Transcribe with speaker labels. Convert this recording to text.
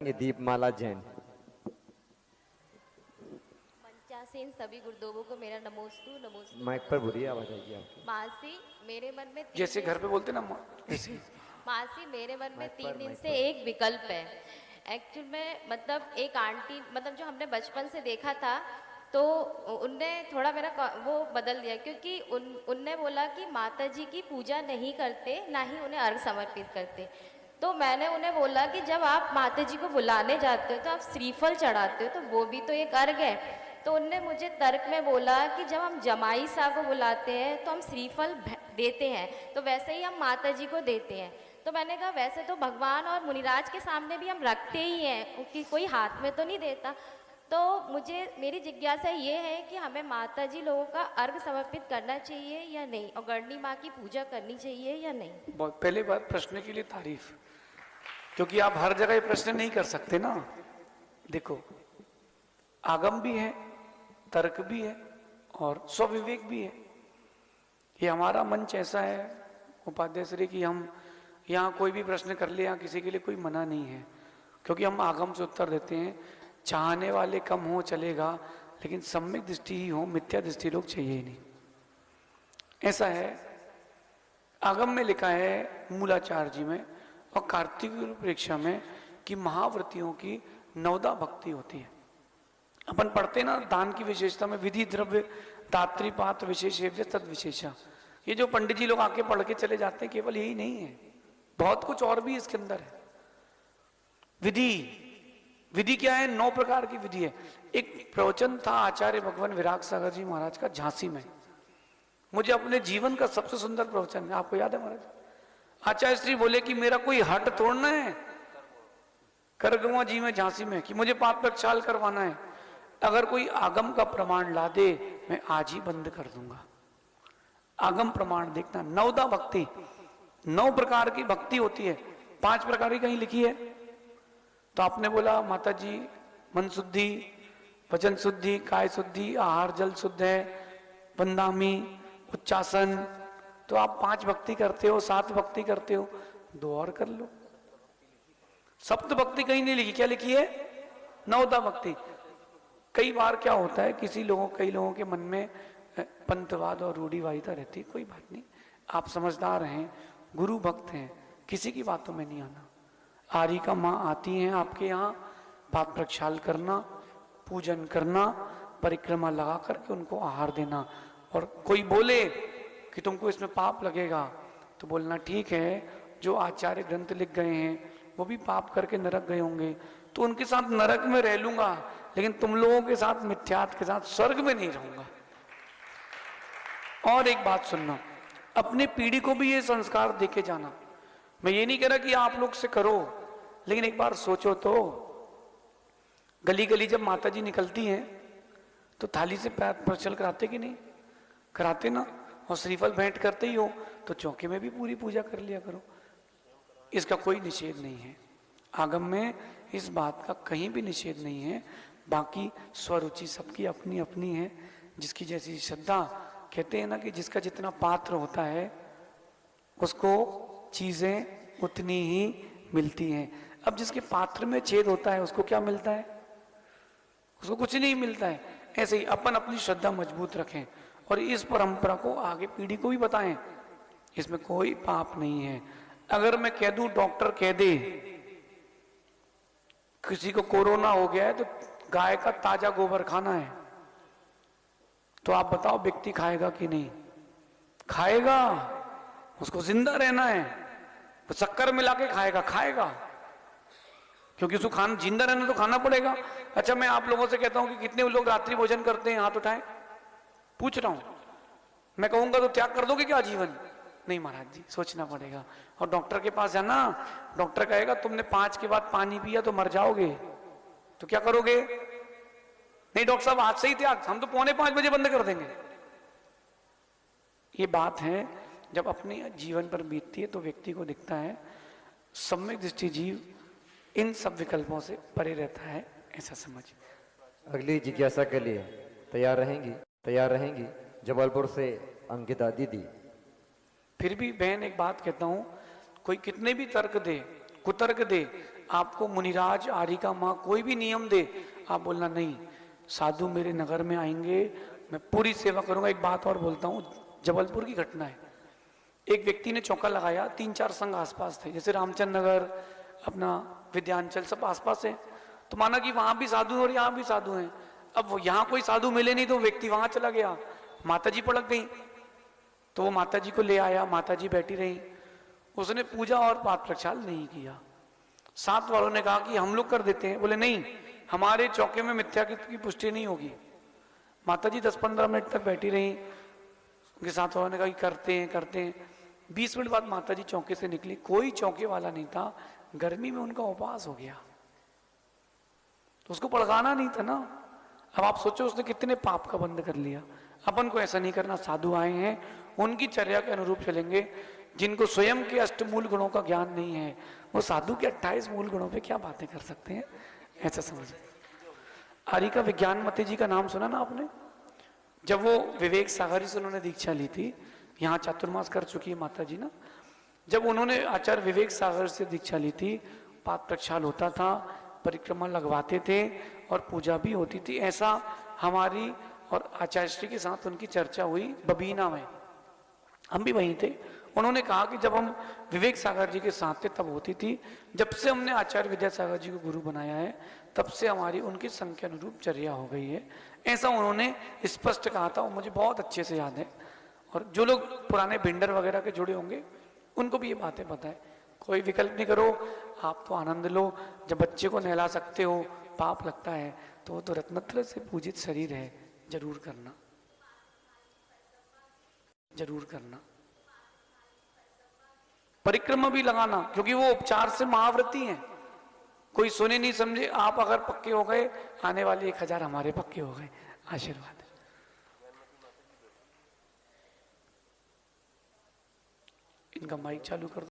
Speaker 1: ये दीपमाला जैन।
Speaker 2: मंचासीन सभी गुरुदेवों को मेरा नमोस्तु नमोस्तु
Speaker 1: माइक पर बुरी
Speaker 2: नमोस्तु।
Speaker 1: आवाज आएगी आपकी।
Speaker 2: मासी मेरे मन में
Speaker 3: जैसे घर पे बोलते ना ऐसे।
Speaker 2: मासी मेरे मन में
Speaker 1: माइक
Speaker 2: 3 दिन
Speaker 1: माइक
Speaker 2: से
Speaker 1: पर।
Speaker 2: एक विकल्प है। एक्चुअल में मतलब एक आंटी मतलब जो हमने बचपन से देखा था, तो उनने थोड़ा मेरा वो बदल दिया, क्योंकि उनने बोला कि माता जी की पूजा नहीं करते, ना ही उन्हें अर्घ समर्पित करते। तो मैंने उन्हें बोला कि जब आप माता जी को बुलाने जाते हो तो आप श्रीफल चढ़ाते हो, तो वो भी तो एक अर्घ है। तो उनने मुझे तर्क में बोला कि जब हम जमाई साहब को बुलाते हैं तो हम श्रीफल देते हैं, तो वैसे ही हम माता जी को देते हैं। तो मैंने कहा वैसे तो भगवान और मुनिराज के सामने भी हम रखते ही हैं, क्योंकि कोई हाथ में तो नहीं देता। तो मुझे मेरी जिज्ञासा ये है कि हमें माता जी लोगों का अर्घ समर्पित करना चाहिए या नहीं, और गढ़नी माँ की पूजा करनी चाहिए या नहीं।
Speaker 3: बहुत पहले बार प्रश्न के लिए तारीफ, क्योंकि आप हर जगह ये प्रश्न नहीं कर सकते ना। देखो, आगम भी है, तर्क भी है और स्वविवेक भी है। ये हमारा मंच ऐसा है उपाध्याय श्री कि हम यहाँ कोई भी प्रश्न कर ले, यहाँ किसी के लिए कोई मना नहीं है, क्योंकि हम आगम से उत्तर देते हैं। चाहने वाले कम हो चलेगा, लेकिन सम्यक दृष्टि ही हो, मिथ्या दृष्टि लोग चाहिए ही नहीं। ऐसा है, आगम में लिखा है मूलाचार्य जी में और कार्तिक परीक्षा में कि महाव्रतियों की 9 भक्ति होती है। अपन पढ़ते ना दान की विशेषता में विधि द्रव्य दात्री पात्र विशेष तद विशेषा। ये जो पंडित जी लोग आके पढ़ के चले जाते हैं, केवल यही नहीं है, बहुत कुछ और भी इसके अंदर है। विधि क्या है? 9 प्रकार की विधि है। एक प्रवचन था आचार्य भगवान विराग सागर जी महाराज का झांसी में, मुझे अपने जीवन का सबसे सुंदर प्रवचन है। आपको याद है महाराज? आचार्य श्री बोले कि मेरा कोई हट तोड़ना है करगवा जी में झांसी में कि मुझे पाप प्रक्षाल करवाना है, अगर कोई आगम का प्रमाण ला दे मैं आज ही बंद कर दूंगा। आगम प्रमाण देखना। 9 भक्ति, 9 प्रकार की भक्ति होती है। 5 प्रकार की कहीं लिखी है, तो आपने बोला माता जी मन शुद्धि, वचन शुद्धि, काय शुद्धि, आहार जल शुद्ध है, वंदामी, उच्चासन। तो आप 5 भक्ति करते हो, 7 भक्ति करते हो, 2 और कर लो। सप्त भक्ति कहीं नहीं लिखी, क्या लिखी है? 9 भक्ति। कई बार क्या होता है, कई लोगों के मन में पंथवाद और रूढ़िवादिता रहती है। कोई बात नहीं, आप समझदार हैं, गुरु भक्त हैं, किसी की बातों में नहीं आना। आरी का माँ आती हैं आपके यहाँ, पाप प्रक्षाल करना, पूजन करना, परिक्रमा लगा करके उनको आहार देना। और कोई बोले कि तुमको इसमें पाप लगेगा, तो बोलना ठीक है, जो आचार्य ग्रंथ लिख गए हैं वो भी पाप करके नरक गए होंगे, तो उनके साथ नरक में रह लूंगा, लेकिन तुम लोगों के साथ मिथ्यात्व के साथ स्वर्ग में नहीं रहूंगा। और एक बात सुनना, अपनी पीढ़ी को भी ये संस्कार देके जाना। मैं ये नहीं कह रहा कि आप लोग से करो, लेकिन एक बार सोचो तो, गली गली जब माता जी निकलती हैं तो थाली से पैर प्रचल कराते कि नहीं कराते ना? और श्रीफल भेंट करते ही हो तो चौके में भी पूरी पूजा कर लिया करो। इसका कोई निषेध नहीं है, आगम में इस बात का कहीं भी निषेध नहीं है। बाकी स्वरुचि सबकी अपनी अपनी है, जिसकी जैसी श्रद्धा। कहते हैं ना कि जिसका जितना पात्र होता है उसको चीजें उतनी ही मिलती हैं। अब जिसके पात्र में छेद होता है उसको क्या मिलता है? उसको कुछ नहीं मिलता है। ऐसे ही अपन अपनी श्रद्धा मजबूत रखें और इस परंपरा को आगे पीढ़ी को भी बताएं। इसमें कोई पाप नहीं है। अगर मैं कह दूं, डॉक्टर कह दे किसी को कोरोना हो गया है तो गाय का ताजा गोबर खाना है, तो आप बताओ व्यक्ति खाएगा कि नहीं खाएगा? उसको जिंदा रहना है तो शक्कर मिला के खाएगा, क्योंकि उसको खाना जिंदा रहना तो खाना पड़ेगा। अच्छा, मैं आप लोगों से कहता हूं कि कितने लोग रात्रि भोजन करते हैं? हाथ उठाएं, पूछ रहा हूं। मैं कहूंगा तो त्याग कर दोगे क्या जीवन? नहीं महाराज जी, सोचना पड़ेगा। और डॉक्टर के पास जाना, डॉक्टर कहेगा तुमने 5 के बाद पानी पिया तो मर जाओगे, तो क्या करोगे? नहीं डॉक्टर साहब आज से ही त्याग, हम तो 4:45 बजे बंद कर देंगे। ये बात है, जब अपने जीवन पर बीतती है तो व्यक्ति को दिखता है सम्यक दृष्टि जीव इन सब विकल्पों से परे रहता है, ऐसा समझ।
Speaker 1: अगली जिज्ञासा के लिए तैयार रहेंगी जबलपुर से अंकिता दीदी।
Speaker 3: फिर भी बहन एक बात कहता हूं, कोई कितने भी तर्क दे, कुतर्क दे, आपको मुनिराज, आरिका माँ कोई भी नियम दे, आप बोलना नहीं, साधु मेरे नगर में आएंगे, मैं पूरी सेवा करूंगा। एक बात और बोलता हूँ, जबलपुर की घटना है। एक व्यक्ति ने चौका लगाया, 3-4 संघ आसपास थे, जैसे रामचंद्र नगर, अपना विद्यांचल, सब आसपास है। तो माना कि वहां भी साधु हैं और यहाँ भी साधु हैं। अब वो यहाँ कोई साधु मिले नहीं तो व्यक्ति वहां चला गया, माता जी पड़क गई। तो वो माता जी को ले आया, माता जी बैठी रही, उसने पूजा और पाठ प्रक्षाल नहीं किया। साथ वालों ने कहा कि हम लोग कर देते हैं, बोले नहीं, हमारे चौके में मिथ्या की पुष्टि नहीं होगी। माता जी 10-15 मिनट तक बैठी रही, उनके साथ वालों ने कहा कि करते हैं। 20 मिनट बाद माता जी चौके से निकली, कोई चौके वाला नहीं था, गर्मी में उनका उपवास हो गया, तो उसको पड़काना नहीं था ना। अब आप सोचो उसने कितने पाप का बंद कर लिया। अपन को ऐसा नहीं करना, साधु आए हैं उनकी चर्या के अनुरूप चलेंगे। जिनको स्वयं के अष्टमूल गुणों का ज्ञान नहीं है, वो साधु के 28 मूल गुणों पे क्या बातें कर सकते हैं, ऐसा समझे। आरिका विज्ञानमती जी का नाम सुना ना आपने? जब वो विवेक सागर से उन्होंने दीक्षा ली थी, यहाँ चातुर्मास कर चुकी है माता जी ना, जब उन्होंने आचार्य विवेक सागर से दीक्षा ली थी, पाठ प्रक्षाल होता था, परिक्रमा लगवाते थे और पूजा भी होती थी। ऐसा हमारी और आचार्य श्री के साथ उनकी चर्चा हुई बबीना में, हम भी वहीं थे। उन्होंने कहा कि जब हम विवेक सागर जी के साथ थे तब होती थी, जब से हमने आचार्य विद्यासागर जी को गुरु बनाया है तब से हमारी उनकी संख्या अनुरूप चर्या हो गई है, ऐसा उन्होंने स्पष्ट कहा था। मुझे बहुत अच्छे से याद है, और जो लोग पुराने भिंडर वगैरह के जुड़े होंगे उनको भी ये बातें पता है। कोई विकल्प नहीं करो, आप तो आनंद लो। जब बच्चे को नहला सकते हो, पाप लगता है, तो वो तो रत्नत्र से पूजित शरीर है, जरूर करना, जरूर करना। परिक्रमा भी लगाना, क्योंकि वो उपचार से महाव्रती हैं। कोई सुने नहीं समझे, आप अगर पक्के हो गए, आने वाले 1000 हमारे पक्के हो गए। आशीर्वाद। इनका माइक चालू कर दो।